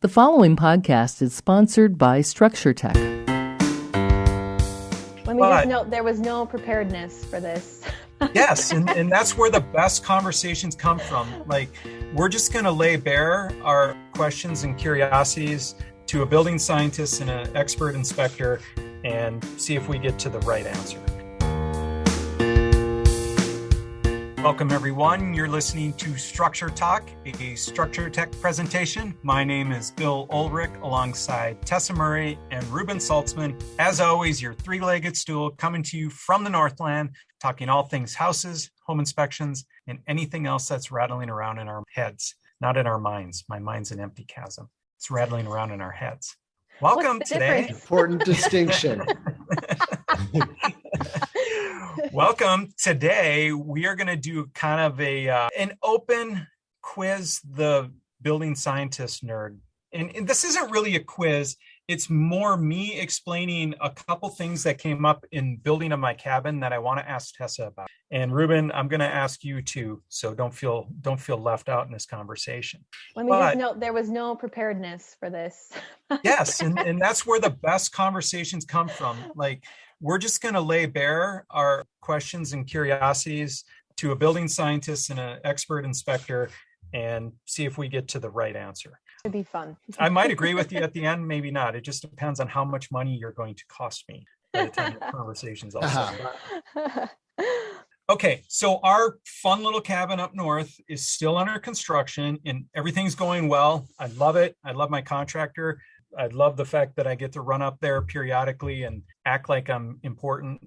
The following podcast is sponsored by Structure Tech. Let me just note, there was no preparedness for this. Yes, and that's where the best conversations come from. Like, we're just going to lay bare our questions and curiosities to a building scientist and an expert inspector and see if we get to the right answer. Welcome, everyone. You're listening to Structure Talk, a Structure Tech presentation. My name is Bill Ulrich, alongside Tessa Murray and Reuben Saltzman. As always, your three-legged stool coming to you from the Northland, talking all things houses, home inspections, and anything else that's rattling around in our heads, not in our minds. My mind's an empty chasm. It's rattling around in our heads. Welcome today. Important distinction. Welcome. Today, we are going to do kind of an open quiz, the building scientist nerd. And this isn't really a quiz. It's more me explaining a couple things that came up in building of my cabin that I want to ask Tessa about. And Reuben, I'm going to ask you too. So don't feel left out in this conversation. Let me just note, there was no preparedness for this. Yes. And that's where the best conversations come from. Like, we're just going to lay bare our questions and curiosities to a building scientist and an expert inspector and see if we get to the right answer. It'd be fun. I might agree with you at the end, maybe not. It just depends on how much money you're going to cost me by the time the conversation's all set. Okay, so our fun little cabin up north is still under construction and everything's going well. I love it. I love my contractor. I love the fact that I get to run up there periodically and act like I'm important,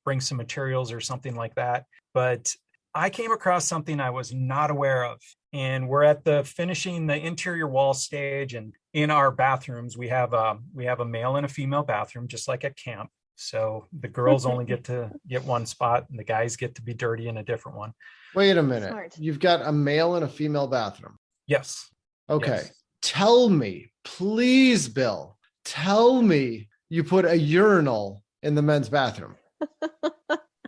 bring some materials or something like that. But I came across something I was not aware of. And we're at the finishing the interior wall stage. And in our bathrooms, we have a male and a female bathroom, just like at camp. So the girls only get to get one spot and the guys get to be dirty in a different one. Wait a minute. Smart. You've got a male and a female bathroom. Yes. Okay. Yes. Tell me, please, Bill, tell me you put a urinal in the men's bathroom.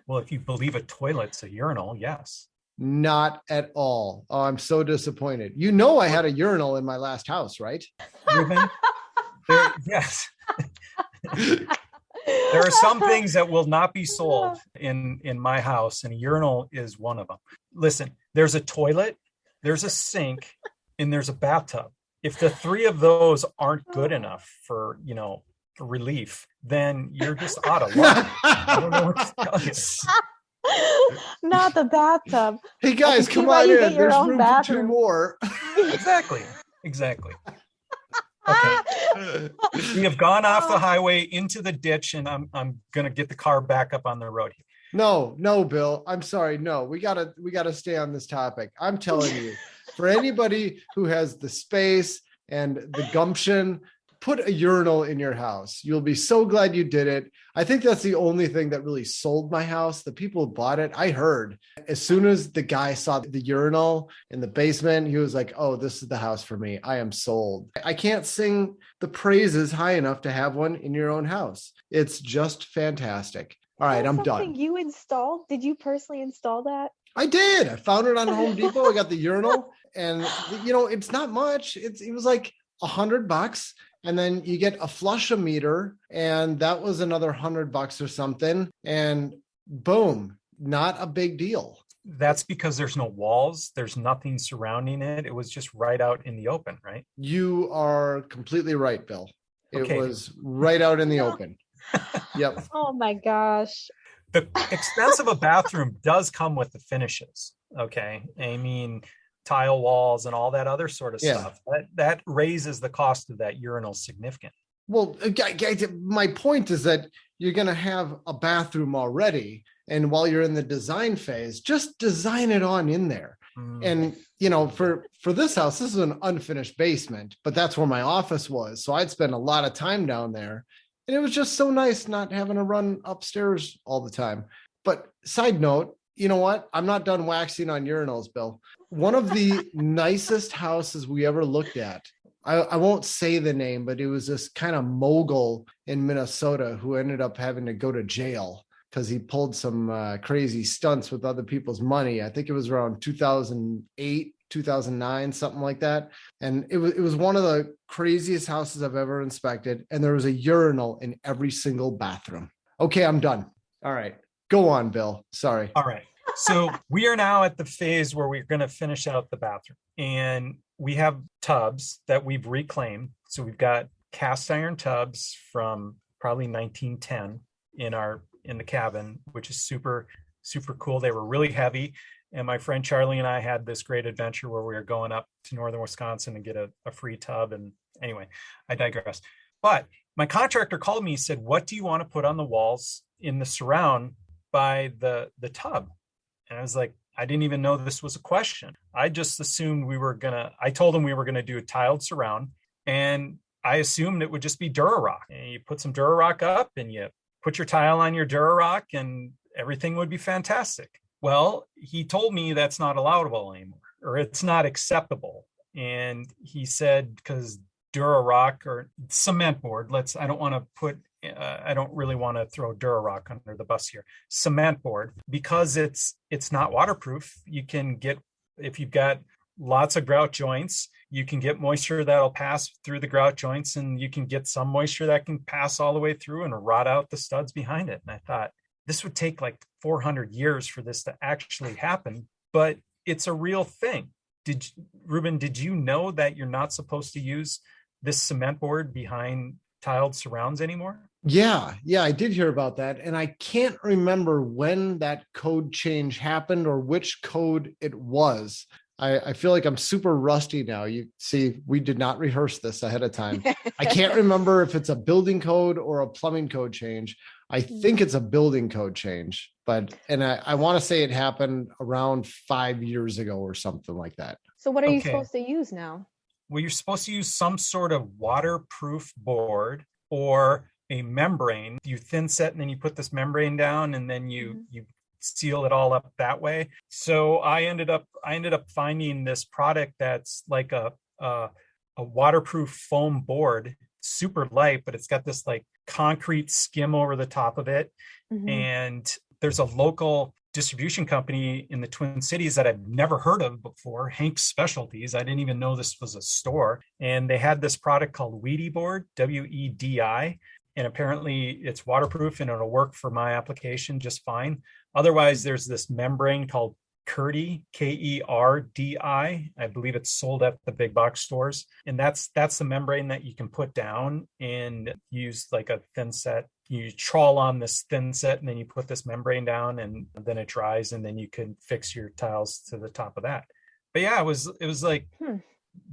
Well, if you believe a toilet's a urinal, yes. Not at all. Oh, I'm so disappointed. You know I had a urinal in my last house, right? Reuben, yes. There are some things that will not be sold in my house, and a urinal is one of them. Listen, there's a toilet, there's a sink, and there's a bathtub. If the three of those aren't good enough for relief, then you're just out of luck. I don't know what to tell you. Not the bathtub. Hey guys, come on in. There's room for two more. Exactly. Okay. We have gone off the highway into the ditch, and I'm gonna get the car back up on the road here. No, Bill. I'm sorry. No, we gotta stay on this topic. I'm telling you, for anybody who has the space and the gumption, put a urinal in your house. You'll be so glad you did it. I think that's the only thing that really sold my house. The people who bought it, I heard as soon as the guy saw the urinal in the basement, he was like, oh, this is the house for me. I am sold. I can't sing the praises high enough to have one in your own house. It's just fantastic. All right, I'm done. You installed? Did you personally install that? I did. I found it on Home Depot. I got the urinal and it's not much. It was like $100. And then you get a flush-o-meter, and that was another $100 or something. And boom, not a big deal. That's because there's no walls. There's nothing surrounding it. It was just right out in the open, right? You are completely right, Bill. It was right out in the open. Yep. Oh my gosh. The expense of a bathroom does come with the finishes. Okay. I mean, tile walls and all that other sort of stuff. That raises the cost of that urinal significantly. Well, my point is that you're going to have a bathroom already. And while you're in the design phase, just design it on in there. And, for this house, this is an unfinished basement, but that's where my office was. So I'd spend a lot of time down there. And it was just so nice not having to run upstairs all the time. But side note, you know what? I'm not done waxing on urinals, Bill. One of the nicest houses we ever looked at, I won't say the name, but it was this kind of mogul in Minnesota who ended up having to go to jail because he pulled some crazy stunts with other people's money. I think it was around 2008 2009, something like that. And it was one of the craziest houses I've ever inspected. And there was a urinal in every single bathroom. Okay, I'm done. All right. Go on, Bill. Sorry. All right. So we are now at the phase where we're going to finish out the bathroom. And we have tubs that we've reclaimed. So we've got cast iron tubs from probably 1910 in the cabin, which is super, super cool. They were really heavy. And my friend Charlie and I had this great adventure where we were going up to northern Wisconsin and get a free tub. And anyway, I digress. But my contractor called me and said, what do you want to put on the walls in the surround by the tub? And I was like, I didn't even know this was a question. I just assumed I told him we were going to do a tiled surround. And I assumed it would just be Durarock. And you put some Durarock up and you put your tile on your Durarock and everything would be fantastic. Well, he told me that's not allowable anymore, or it's not acceptable. And he said, because Durarock or cement board, I don't really want to throw Durarock under the bus here. Cement board, because it's not waterproof. You can get, if you've got lots of grout joints, you can get moisture that'll pass through the grout joints, and you can get some moisture that can pass all the way through and rot out the studs behind it. And I thought, this would take like 400 years for this to actually happen, but it's a real thing. Reuben, did you know that you're not supposed to use this cement board behind tiled surrounds anymore? Yeah, I did hear about that. And I can't remember when that code change happened or which code it was. I feel like I'm super rusty now. You see, we did not rehearse this ahead of time. I can't remember if it's a building code or a plumbing code change. I think it's a building code change, and I want to say it happened around 5 years ago or something like that. So what are you supposed to use now? Well, you're supposed to use some sort of waterproof board or a membrane. You thin set and then you put this membrane down and then you seal it all up that way. So I ended up finding this product that's like a waterproof foam board, super light, but it's got this like concrete skim over the top of it. Mm-hmm. And there's a local distribution company in the Twin Cities that I've never heard of before, Hank's Specialties. I didn't even know this was a store. And they had this product called Weedy Board, WEDI. And apparently it's waterproof and it'll work for my application just fine. Otherwise, there's this membrane called Kerdi, Kerdi. I believe it's sold at the big box stores. And that's the membrane that you can put down and use like a thin set. You trawl on this thin set and then you put this membrane down and then it dries and then you can fix your tiles to the top of that. But yeah, it was like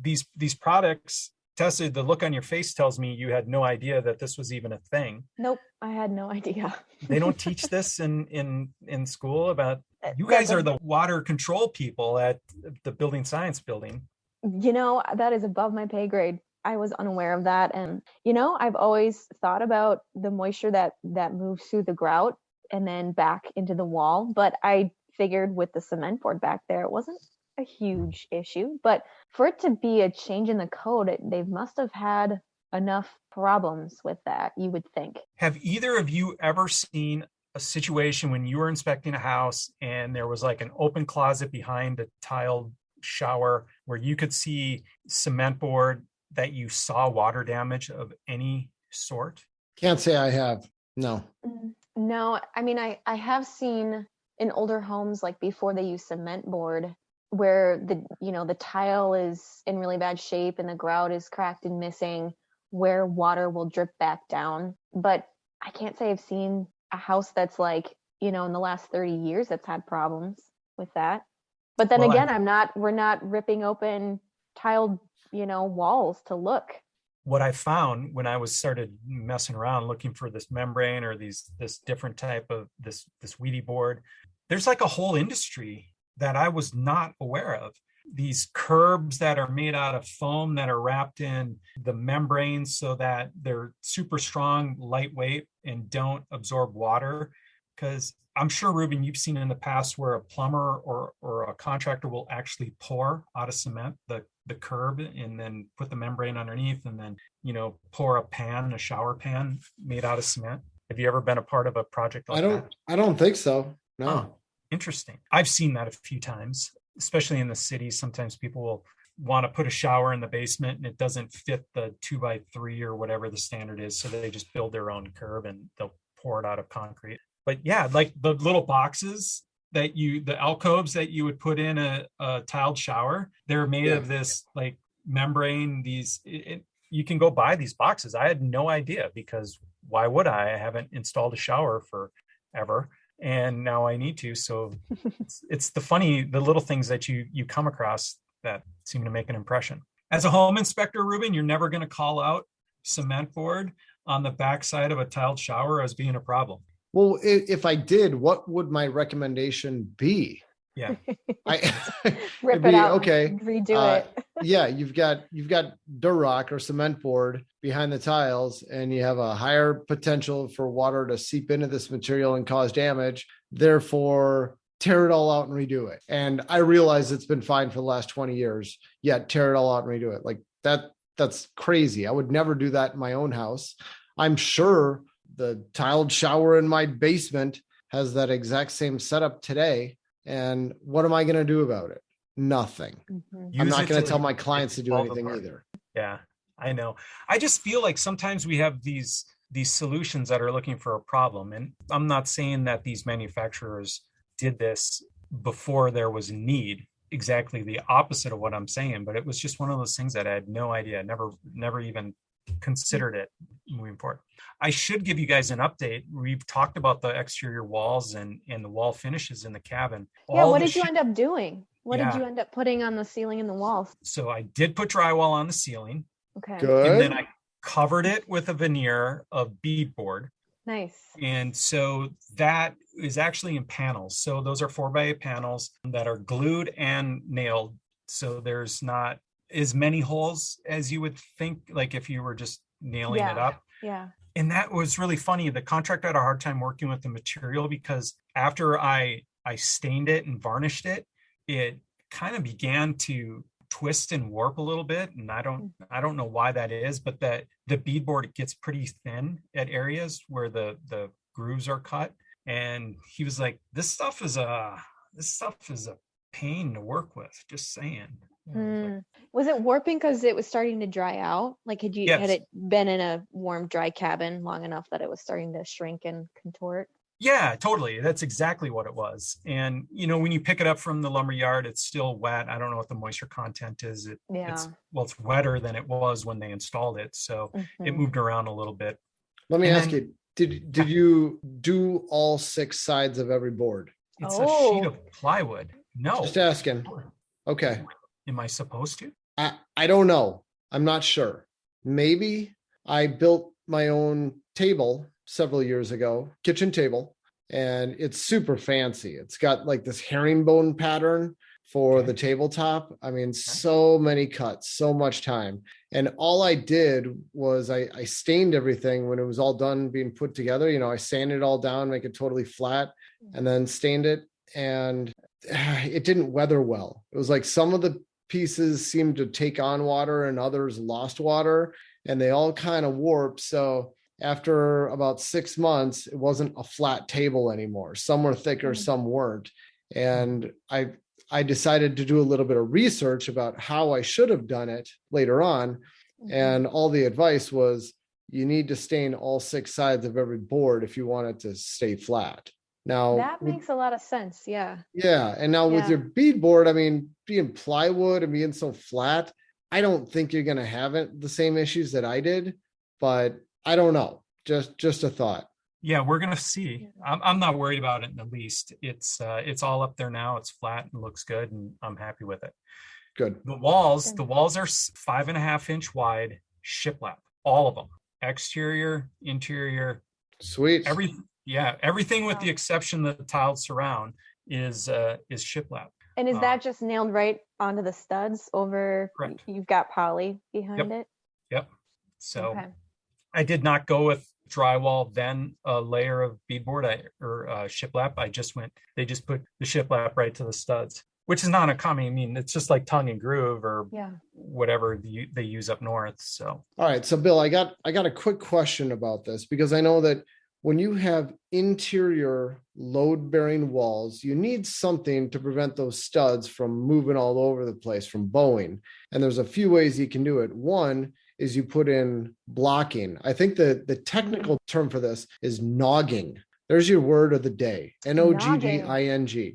these products. Tessa, the look on your face tells me you had no idea that this was even a thing. Nope, I had no idea. They don't teach this in school about, you guys are the water control people at the building science building. You know, that is above my pay grade. I was unaware of that. And, you know, I've always thought about the moisture that moves through the grout and then back into the wall. But I figured with the cement board back there, it wasn't a huge issue. But for it to be a change in the code, they must have had enough problems with that, you would think. Have either of you ever seen a situation when you were inspecting a house and there was like an open closet behind a tiled shower where you could see cement board that you saw water damage of any sort? Can't say I have. No. No, I mean, I have seen in older homes, like before they use cement board, where the tile is in really bad shape and the grout is cracked and missing, where water will drip back down. But I can't say I've seen a house that's like, in the last 30 years that's had problems with that. But then again, we're not ripping open tiled, walls to look. What I found when I started messing around looking for this membrane or this different type of this Weedy board, there's like a whole industry that I was not aware of. These curbs that are made out of foam that are wrapped in the membrane so that they're super strong, lightweight, and don't absorb water. Because I'm sure, Reuben, you've seen in the past where a plumber or a contractor will actually pour out of cement the curb and then put the membrane underneath and then, pour a shower pan made out of cement. Have you ever been a part of a project like that? I don't think so. No. Oh, interesting. I've seen that a few times. especially in the city, sometimes people will want to put a shower in the basement and it doesn't fit the 2x3 or whatever the standard is. So they just build their own curb and they'll pour it out of concrete. But yeah, like the little boxes the alcoves that you would put in a tiled shower, they're made of this like membrane, you can go buy these boxes. I had no idea, because why would I haven't installed a shower forever, and now I need to. So it's the little things that you come across that seem to make an impression. As a home inspector, Reuben, you're never going to call out cement board on the backside of a tiled shower as being a problem. Well, if I did, what would my recommendation be? Yeah. Rip it out. Okay. Redo it. Yeah. You've got Durock or cement board behind the tiles, and you have a higher potential for water to seep into this material and cause damage. Therefore, tear it all out and redo it. And I realize it's been fine for the last 20 years, yet tear it all out and redo it. Like that's crazy. I would never do that in my own house. I'm sure the tiled shower in my basement has that exact same setup today. And what am I going to do about it? Nothing. Mm-hmm. I'm not going to tell my clients to do anything either. Yeah, I know. I just feel like sometimes we have these solutions that are looking for a problem. And I'm not saying that these manufacturers did this before there was a need. Exactly the opposite of what I'm saying, but it was just one of those things that I had no idea, never even considered it moving forward. I should give you guys an update. We've talked about the exterior walls and the wall finishes in the cabin. Yeah, what did you end up doing? What did you end up putting on the ceiling and the walls? So I did put drywall on the ceiling. Okay. Good. And then I covered it with a veneer of beadboard. Nice. And so that is actually in panels. So those are 4x8 panels that are glued and nailed. So there's not as many holes as you would think, like if you were just nailing it up. Yeah. And that was really funny. The contractor had a hard time working with the material, because after I stained it and varnished it, it kind of began to twist and warp a little bit. And I don't know why that is, but that the beadboard gets pretty thin at areas where the grooves are cut. And he was like, this stuff is a pain to work with, just saying. Was it warping because it was starting to dry out? Like had it been in a warm, dry cabin long enough that it was starting to shrink and contort? Yeah, totally. That's exactly what it was. And when you pick it up from the lumber yard, it's still wet. I don't know what the moisture content is. It's wetter than it was when they installed it. So it moved around a little bit. Let me ask you, did you do all 6 sides of every board? It's a sheet of plywood. No. Just asking. Okay. Am I supposed to? I don't know. I'm not sure. Maybe I built my own table several years ago, kitchen table, and it's super fancy. It's got like this herringbone pattern for the tabletop. I mean, so many cuts, so much time. And all I did was I stained everything when it was all done being put together. I sanded it all down, make it totally flat, and then stained it. And it didn't weather well. It was like some of the pieces seemed to take on water and others lost water, and they all kind of warped. So after about 6 months, it wasn't a flat table anymore. Some were thicker, some weren't. And I decided to do a little bit of research about how I should have done it later on. And all the advice was, you need to stain all 6 sides of every board if you want it to stay flat. Now that makes a lot of sense. Yeah. Yeah. And now with your beadboard, I mean, being plywood and being so flat, I don't think you're going to have the same issues that I did, but I don't know. Just a thought. Yeah, we're going to see. I'm not worried about it in the least. It's all up there now. It's flat and looks good, and I'm happy with it. Good. The walls are 5.5 inch wide shiplap, all of them, exterior, interior. Sweet. Everything with the exception that the tiled surround is shiplap. And is that just nailed right onto the studs over? Correct. You've got poly behind it? Yep. So I did not go with drywall, then a layer of beadboard or shiplap. They just put the shiplap right to the studs, which is not uncommon. I mean, it's just like tongue and groove or whatever they use up north. So, all right. So Bill, I got a quick question about this, because I know that when you have interior load-bearing walls, you need something to prevent those studs from moving all over the place, from bowing. And there's a few ways you can do it. One is you put in blocking. I think the technical term for this is nogging. There's your word of the day. Nogging.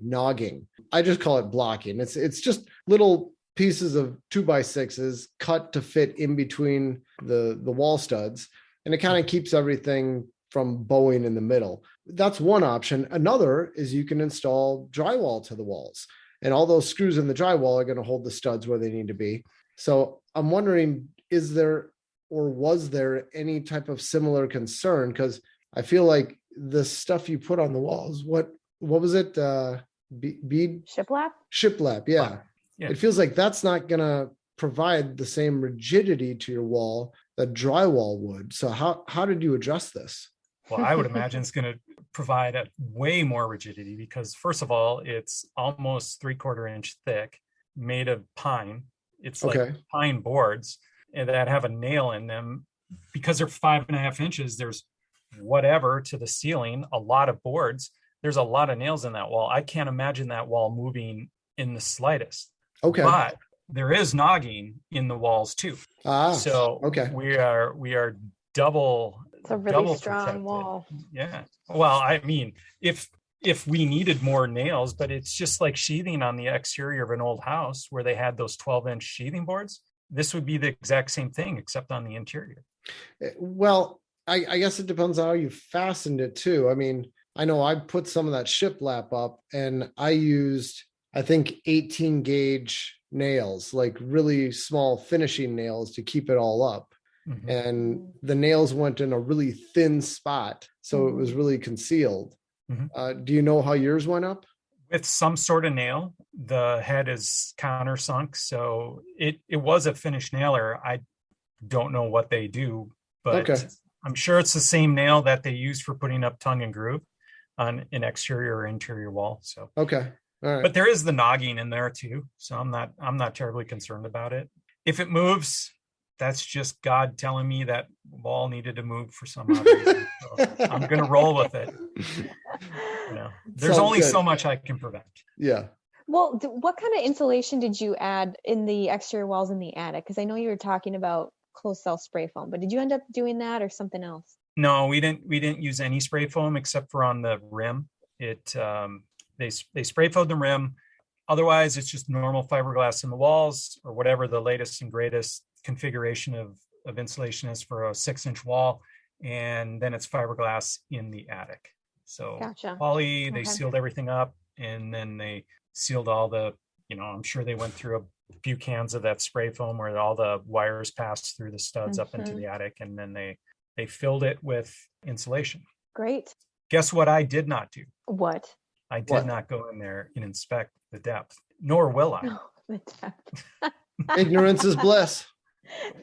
Nogging. I just call it blocking. It's just little pieces of 2x6s cut to fit in between the wall studs. And it kind of keeps everything from bowing in the middle. That's one option. Another is you can install drywall to the walls, and all those screws in the drywall are going to hold the studs where they need to be. So I'm wondering, is there or was there any type of similar concern? Because I feel like the stuff you put on the walls, what was it? Bead? Shiplap? Shiplap, yeah. Yeah. It feels like that's not going to provide the same rigidity to your wall that drywall would. So how did you address this? Well, I would imagine it's going to provide a way more rigidity because, first of all, it's almost 3/4 inch thick, made of pine. It's like pine boards that have a nail in them. Because they're 5.5 inches, there's whatever to the ceiling, a lot of boards. There's a lot of nails in that wall. I can't imagine that wall moving in the slightest. Okay. But there is nogging in the walls too. So we are double. It's a really strong protected. wall. Yeah. Well, I mean, if we needed more nails, but it's just like sheathing on the exterior of an old house where they had those 12-inch sheathing boards. This would be the exact same thing, except on the interior. Well, I guess it depends on how you fastened it too. I mean, I know I put some of that shiplap up and I used, I think, 18 gauge nails, like really small finishing nails to keep it all up. Mm-hmm. And the nails went in a really thin spot. So it was really concealed. Mm-hmm. Do you know how yours went up? With some sort of nail, the head is countersunk. So it was a finished nailer. I don't know what they do, but I'm sure it's the same nail that they use for putting up tongue and groove on an exterior or interior wall. So all right. But there is the nogging in there too. So I'm not terribly concerned about it. If it moves, that's just God telling me that wall needed to move for some odd reason. So I'm going to roll with it. There's only so much I can prevent. Yeah. Well, what kind of insulation did you add in the exterior walls in the attic? Because I know you were talking about closed cell spray foam, but did you end up doing that or something else? No, we didn't use any spray foam except for on the rim. They spray foamed the rim. Otherwise, it's just normal fiberglass in the walls or whatever the latest and greatest configuration of insulation is for a 6-inch wall. And then it's fiberglass in the attic. So poly, they sealed everything up and then they sealed all the, I'm sure they went through a few cans of that spray foam where all the wires passed through the studs up into the attic. And then they filled it with insulation. Great. Guess what I did not do? What? I did not go in there and inspect the depth, nor will I. No, the depth. Ignorance is bliss.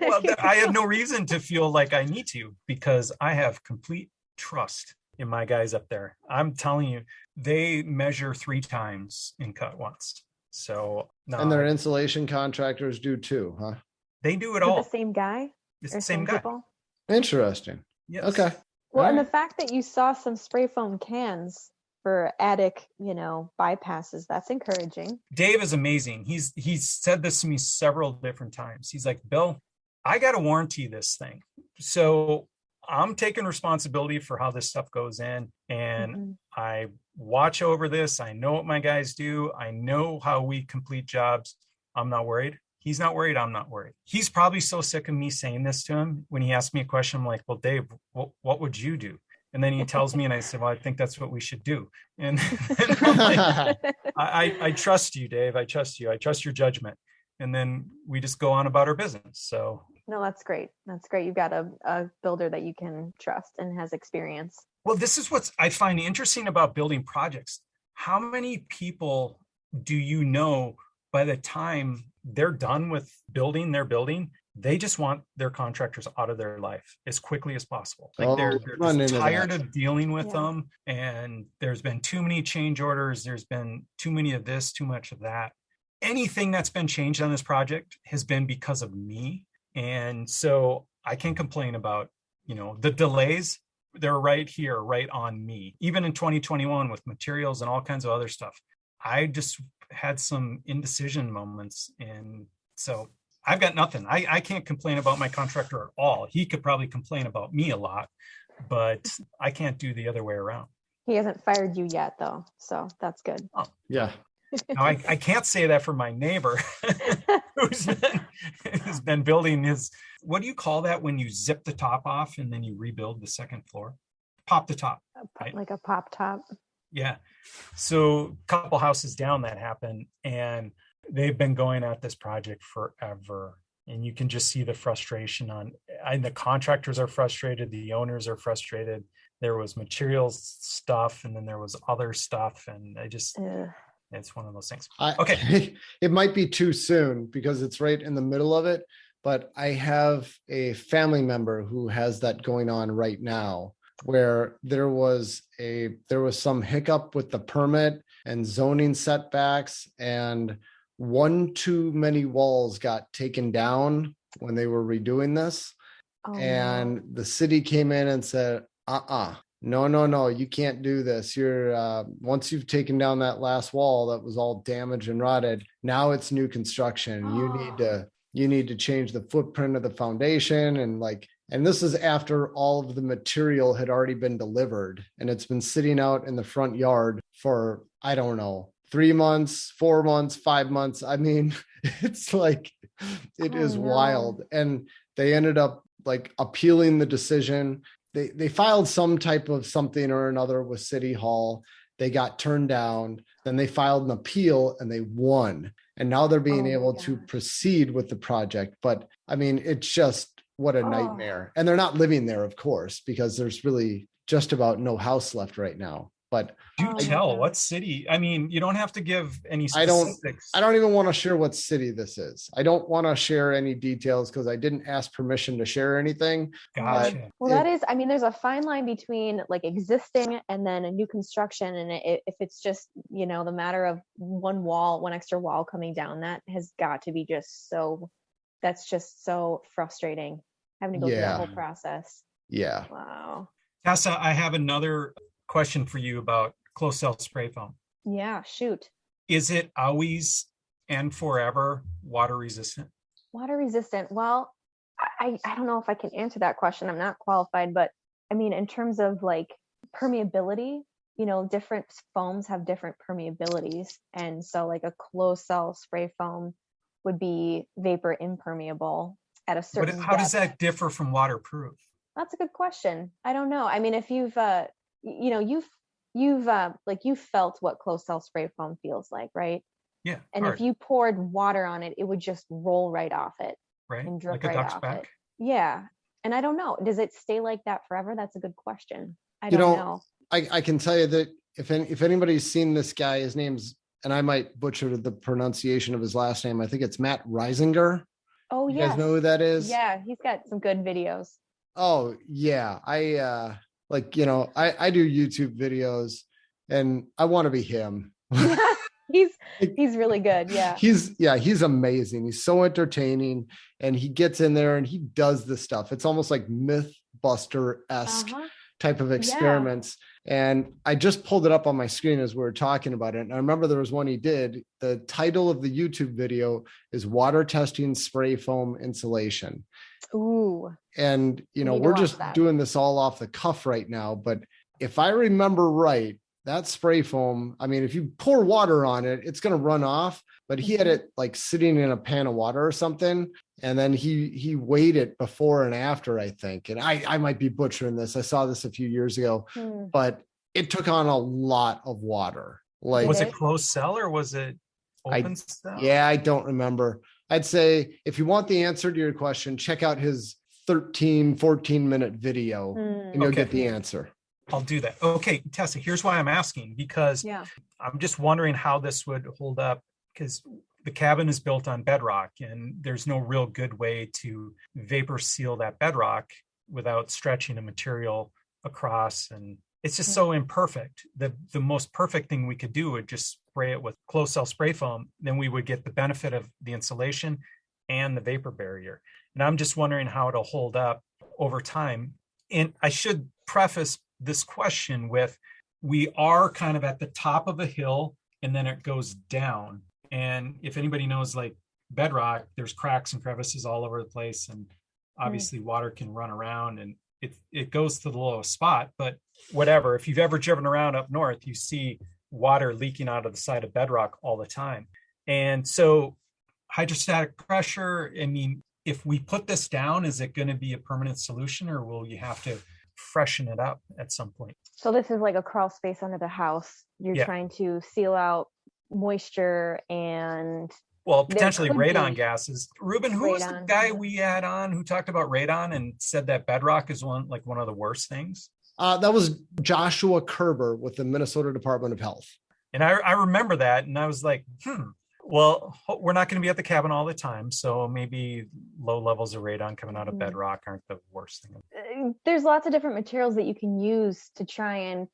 Well, I have no reason to feel like I need to because I have complete trust in my guys up there. I'm telling you, they measure 3 times and cut once. So and their insulation contractors do too, huh? They do it all. The same guy? It's the same guy. People? Interesting. Yes. Okay. Well, and the fact that you saw some spray foam cans for attic, bypasses, that's encouraging. Dave is amazing. He's said this to me several different times. He's like, Bill, I got to warranty this thing. So I'm taking responsibility for how this stuff goes in and I watch over this. I know what my guys do. I know how we complete jobs. I'm not worried. He's not worried. I'm not worried. He's probably so sick of me saying this to him. When he asked me a question, I'm like, well, Dave, what would you do? And then he tells me and I said, well, I think that's what we should do. And I'm like, I trust you, Dave. I trust you. I trust your judgment. And then we just go on about our business. So no, that's great. That's great. You've got a builder that you can trust and has experience. Well, this is what I find interesting about building projects. How many people do you know by the time they're done with building their building, they just want their contractors out of their life as quickly as possible. Like they're just tired of dealing with them. And there's been too many change orders. There's been too many of this, too much of that. Anything that's been changed on this project has been because of me. And so I can complain about, the delays. they're right here, right on me. Even in 2021 with materials and all kinds of other stuff, I just had some indecision moments. And so I've got nothing. I can't complain about my contractor at all. He could probably complain about me a lot, but I can't do the other way around. He hasn't fired you yet, though, so that's good. Oh. Yeah. Now, I can't say that for my neighbor who's been building his, what do you call that when you zip the top off and then you rebuild the second floor? Pop the top. Right? Like a pop top. Yeah. So a couple houses down that happened, and they've been going at this project forever. And you can just see the frustration and the contractors are frustrated. The owners are frustrated. There was materials stuff, and then there was other stuff. And it's one of those things. Okay. It might be too soon because it's right in the middle of it, but I have a family member who has that going on right now, where there was some hiccup with the permit and zoning setbacks, and one too many walls got taken down when they were redoing this. And the city came in and said, no, you can't do this. You're once you've taken down that last wall that was all damaged and rotted, now it's new construction. You need to change the footprint of the foundation. And this is after all of the material had already been delivered, and it's been sitting out in the front yard for, I don't know, 3 months, 4 months, 5 months. I mean, it's like, it is wild. And they ended up like appealing the decision. They filed some type of something or another with City Hall. They got turned down. Then they filed an appeal and they won. And now they're being able to proceed with the project. But I mean, it's just, what a nightmare. And they're not living there, of course, because there's really just about no house left right now. But do tell what city. I mean, you don't have to give any specifics. I don't even want to share what city this is. I don't want to share any details because I didn't ask permission to share anything. Gotcha. Well, that is, I mean, there's a fine line between like existing and then a new construction. And if it's just, the matter of one extra wall coming down, that has got to be that's just so frustrating, having to go through that whole process. Yeah. Wow. Tessa, I have another question for you about closed cell spray foam. Yeah, shoot. Is it always and forever water resistant? Water resistant. Well, I don't know if I can answer that question. I'm not qualified, but I mean, in terms of like permeability, different foams have different permeabilities. And so like a closed cell spray foam would be vapor impermeable at a certain But how does that differ from waterproof? That's a good question. I don't know. I mean, if you've you've felt what closed cell spray foam feels like, right? Yeah. And if you poured water on it, it would just roll right off it. Right. And drip like a right duck's off back. it. Yeah. And I don't know. Does it stay like that forever? That's a good question. I don't know. I can tell you that if anybody's seen this guy, his name's, and I might butcher the pronunciation of his last name, I think it's Matt Reisinger. Oh, you yes. guys know who that is? Yeah, he's got some good videos. Oh, yeah. I do YouTube videos and I want to be him. He's really good. Yeah. He's amazing. He's so entertaining and he gets in there and he does this stuff. It's almost like Mythbuster-esque type of experiments. And I just pulled it up on my screen as we were talking about it. And I remember there was one he did. The title of the YouTube video is Water Testing Spray Foam Insulation. Ooh. And, we're just doing this all off the cuff right now. But if I remember right, that spray foam, I mean, if you pour water on it, it's going to run off. But he had it like sitting in a pan of water or something. And then he weighed it before and after, I think. And I might be butchering this. I saw this a few years ago, but it took on a lot of water. Like, was it closed cell or was it open cell? Yeah, I don't remember. I'd say if you want the answer to your question, check out his 14 minute video and you'll get the answer. I'll do that. Okay, Tessa, here's why I'm asking, because I'm just wondering how this would hold up, because the cabin is built on bedrock and there's no real good way to vapor seal that bedrock without stretching a material across. And it's just so imperfect. The most perfect thing we could do would just spray it with closed cell spray foam. Then we would get the benefit of the insulation and the vapor barrier. And I'm just wondering how it'll hold up over time. And I should preface this question with, we are kind of at the top of a hill and then it goes down. And if anybody knows like bedrock, there's cracks and crevices all over the place. And obviously water can run around and it goes to the lowest spot. But whatever, if you've ever driven around up north, you see water leaking out of the side of bedrock all the time. And so hydrostatic pressure, I mean, if we put this down, is it going to be a permanent solution, or will you have to freshen it up at some point? So this is like a crawl space under the house. You're trying to seal out moisture and potentially radon gases. Reuben, who was the guy we had on who talked about radon and said that bedrock is one of the worst things? That was Joshua Kerber with the Minnesota Department of Health. And I remember that, and I was like, well, we're not going to be at the cabin all the time, so maybe low levels of radon coming out of bedrock aren't the worst thing. There's lots of different materials that you can use to try and,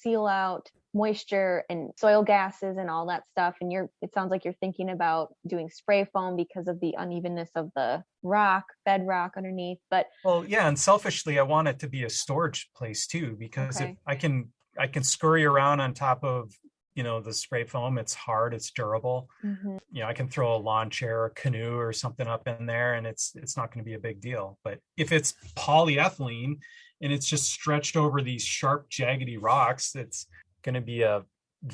seal out moisture and soil gases and all that stuff. And it sounds like you're thinking about doing spray foam because of the unevenness of the bedrock underneath. But and selfishly, I want it to be a storage place too, because if I can scurry around on top of the spray foam, it's hard, it's durable. I can throw a lawn chair or canoe or something up in there and it's not going to be a big deal. But if it's polyethylene and it's just stretched over these sharp jaggedy rocks, it's going to be a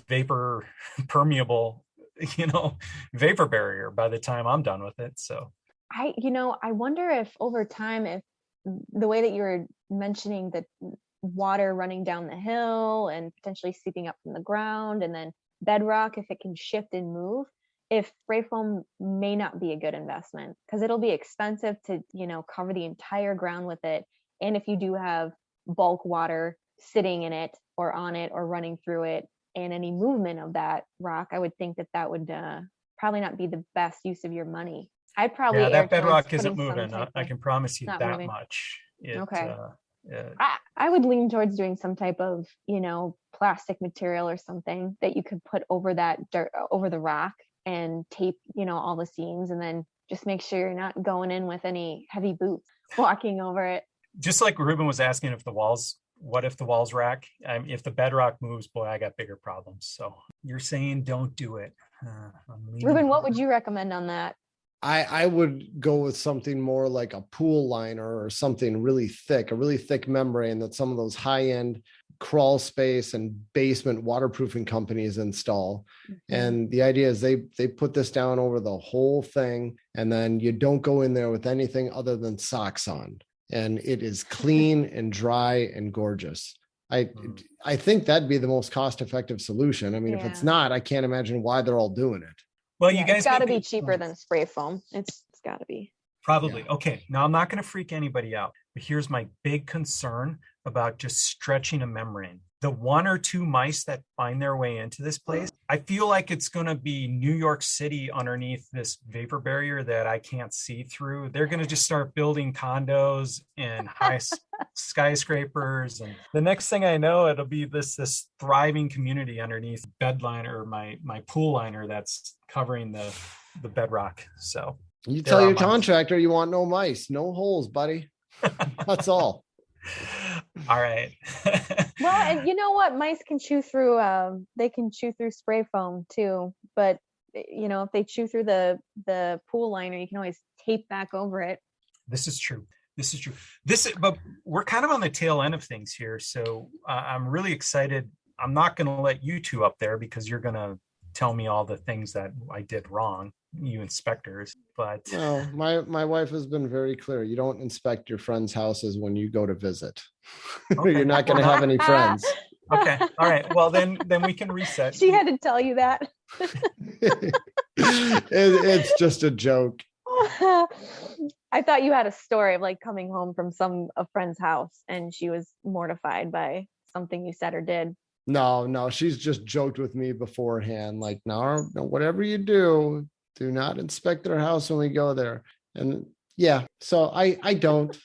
vapor permeable vapor barrier by the time I'm done with it. So I wonder if over time, if the way that you were mentioning that water running down the hill and potentially seeping up from the ground, and then bedrock, if it can shift and move, if spray foam may not be a good investment, because it'll be expensive to cover the entire ground with it. And if you do have bulk water sitting in it or on it or running through it, and any movement of that rock, I would think that would probably not be the best use of your money. I'd probably that bedrock isn't moving. I can promise you that moving. Much. I would lean towards doing some type of, plastic material or something that you could put over that dirt, over the rock, and tape, all the seams, and then just make sure you're not going in with any heavy boots walking over it. Just like Reuben was asking what if the walls rack? If the bedrock moves, boy, I got bigger problems. So you're saying don't do it. Reuben, what would you recommend on that? I would go with something more like a pool liner or something a really thick membrane that some of those high-end crawl space and basement waterproofing companies install. And the idea is they put this down over the whole thing, and then you don't go in there with anything other than socks on. And it is clean and dry and gorgeous. I think that'd be the most cost-effective solution. I mean, if it's not, I can't imagine why they're all doing it. Well, you guys got to be cheaper than spray foam. It's got to be. Probably. Yeah. Okay. Now I'm not going to freak anybody out, but here's my big concern about just stretching a membrane. The one or two mice that find their way into this place, I feel like it's going to be New York City underneath this vapor barrier that I can't see through. They're going to just start building condos and high skyscrapers. And the next thing I know, it'll be this thriving community underneath bed liner, my pool liner that's covering the bedrock. So you tell your contractor you want no mice, no holes, buddy. That's all. All right. Well, and you know what? Mice can chew through, they can chew through spray foam too. But, if they chew through the pool liner, you can always tape back over it. This is true. But we're kind of on the tail end of things here. So I'm really excited. I'm not going to let you two up there because you're going to tell me all the things that I did wrong, you inspectors. But no, my wife has been very clear. You don't inspect your friends' houses when you go to visit. Okay. You're not going to have any friends. Okay. All right. Well, then we can reset. She had to tell you that. It's just a joke. I thought you had a story of like coming home from a friend's house and she was mortified by something you said or did. No, she's just joked with me beforehand. Like, no, whatever you do not inspect their house when we go there. And yeah, so I don't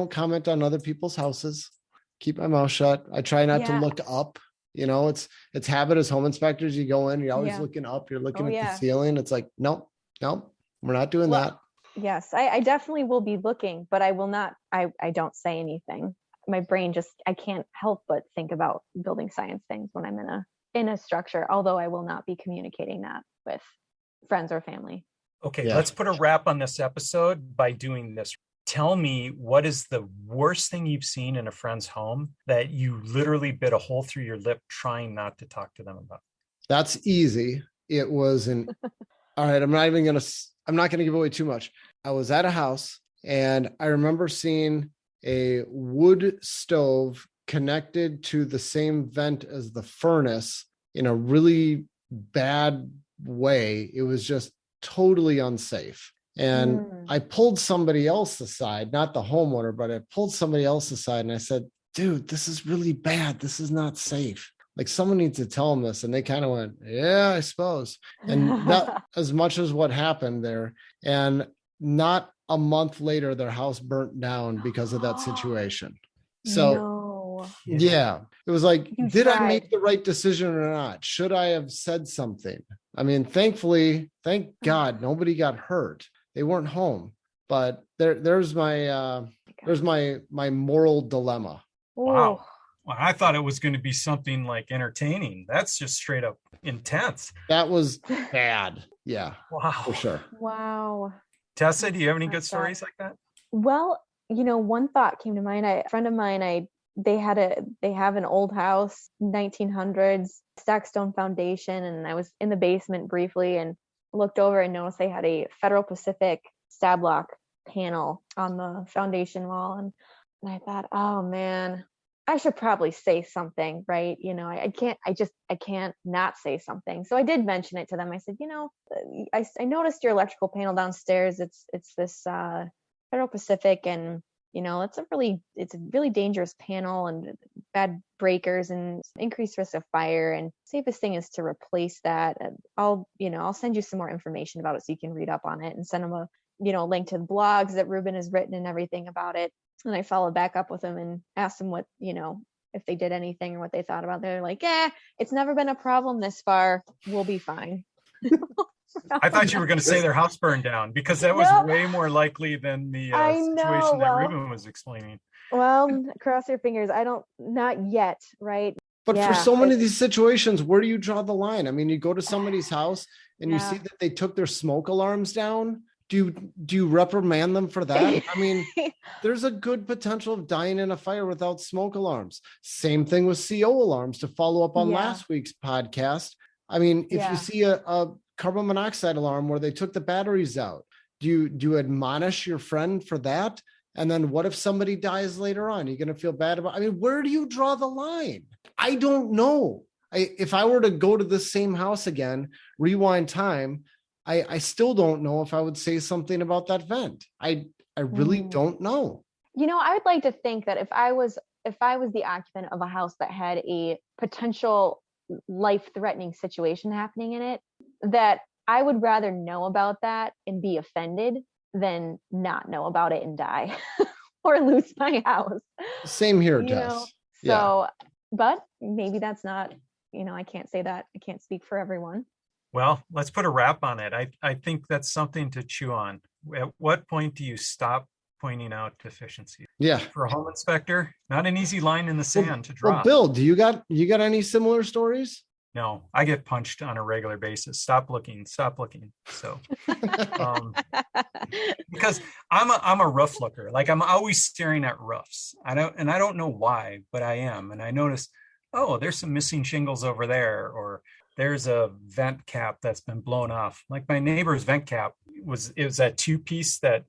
comment on other people's houses. Keep my mouth shut. I try not to look up. It's habit as home inspectors. You go in, you're always looking up. You're looking at the ceiling. It's like, nope, we're not doing that. Yes, I definitely will be looking, but I will not. I don't say anything. my brain just, I can't help but think about building science things when I'm in a structure, although I will not be communicating that with friends or family. Okay, let's put a wrap on this episode by doing this. Tell me, what is the worst thing you've seen in a friend's home that you literally bit a hole through your lip trying not to talk to them about? That's easy. It was all right, I'm not going to give away too much. I was at a house and I remember seeing a wood stove connected to the same vent as the furnace in a really bad way. It was just totally unsafe. And I pulled somebody else aside, not the homeowner, but I pulled somebody else aside and I said, dude, this is really bad. This is not safe. Like, someone needs to tell them this. And they kind of went, yeah, I suppose. And that as much as what happened there. And not a month later, their house burnt down because of that situation. So yeah, it was like, did I make the right decision or not? Should I have said something? I mean, thankfully, thank God, nobody got hurt. They weren't home, but there's my moral dilemma. Wow. Well, I thought it was going to be something like entertaining. That's just straight up intense. That was bad. Yeah. Wow. For sure. Wow. Tessa, do you have any good stories like that? Well, one thought came to mind. A friend of mine, they have an old house, 1900s, stacked stone foundation, and I was in the basement briefly and looked over and noticed they had a Federal Pacific stab lock panel on the foundation wall, and I thought, oh man, I should probably say something, right? I can't not say something. So I did mention it to them. I said, I noticed your electrical panel downstairs. It's this Federal Pacific, and it's a really dangerous panel and bad breakers and increased risk of fire. And safest thing is to replace that. And I'll send you some more information about it so you can read up on it, and send them a link to the blogs that Reuben has written and everything about it. And I followed back up with them and asked them what, if they did anything or what they thought about it. They're like, it's never been a problem this far. We'll be fine. I thought you were going to say their house burned down, because that was way more likely than the situation that Reuben was explaining. Well, cross your fingers. Not yet, right? But for so many of these situations, where do you draw the line? I mean, you go to somebody's house and you see that they took their smoke alarms down. Do you reprimand them for that? I mean, there's a good potential of dying in a fire without smoke alarms. Same thing with CO alarms, to follow up on last week's podcast. I mean, if you see a carbon monoxide alarm where they took the batteries out, do you admonish your friend for that? And then what if somebody dies later on? You're going to feel bad about, I mean, where do you draw the line? I don't know. If I were to go to this same house again, rewind time, I still don't know if I would say something about that vent. I really don't know. I would like to think that if I was the occupant of a house that had a potential life-threatening situation happening in it, that I would rather know about that and be offended than not know about it and die or lose my house. Same here, Tess. So, but maybe that's not, I can't say that. I can't speak for everyone. Well, let's put a wrap on it. I think that's something to chew on. At what point do you stop pointing out deficiencies? Yeah. For a home inspector, not an easy line in the sand to drop. Well, Bill, do you got any similar stories? No, I get punched on a regular basis. Stop looking. So, because I'm a roof looker. Like, I'm always staring at roofs. I don't know why, but I am. And I notice, oh, there's some missing shingles over there, or there's a vent cap that's been blown off. Like, my neighbor's vent cap was that 2-piece that,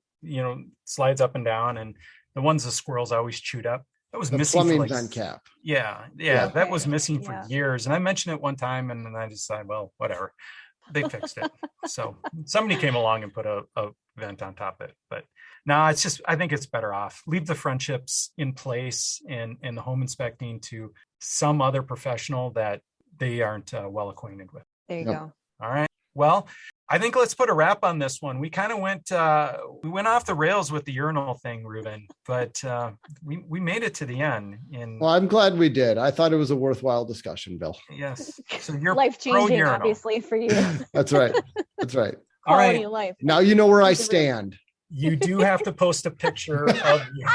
slides up and down, and the ones the squirrels always chewed up. That was missing. Plumbing vent cap. Yeah. That was missing for years. And I mentioned it one time, and then I decided, well, whatever. They fixed it. So somebody came along and put a vent on top of it. But no, it's just, I think it's better off. Leave the friendships in place and the home inspecting to some other professional that they aren't well acquainted with. There you go. All right. Well, I think let's put a wrap on this one. We kind of went off the rails with the urinal thing, Reuben, but we made it to the end. Well, I'm glad we did. I thought it was a worthwhile discussion, Bill. Yes. So you're life-changing, obviously, for you. That's right. All right. Life. Now you know where I stand. You do have to post a picture of you.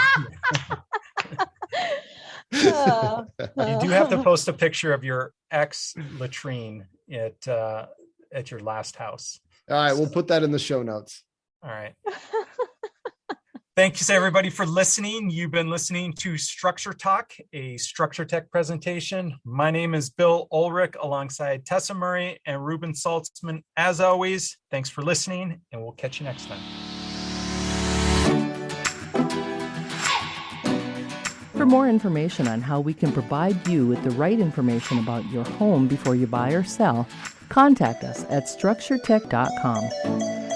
have to post a picture of your ex latrine at your last house. All right, we'll put that in the show notes. All right. Thank you, everybody, for listening. You've been listening to Structure Talk, a Structure Tech presentation. My name is Bill Ulrich, alongside Tessa Murray and Reuben Saltzman. As always, thanks for listening, and we'll catch you next time. For more information on how we can provide you with the right information about your home before you buy or sell, contact us at structuretech.com.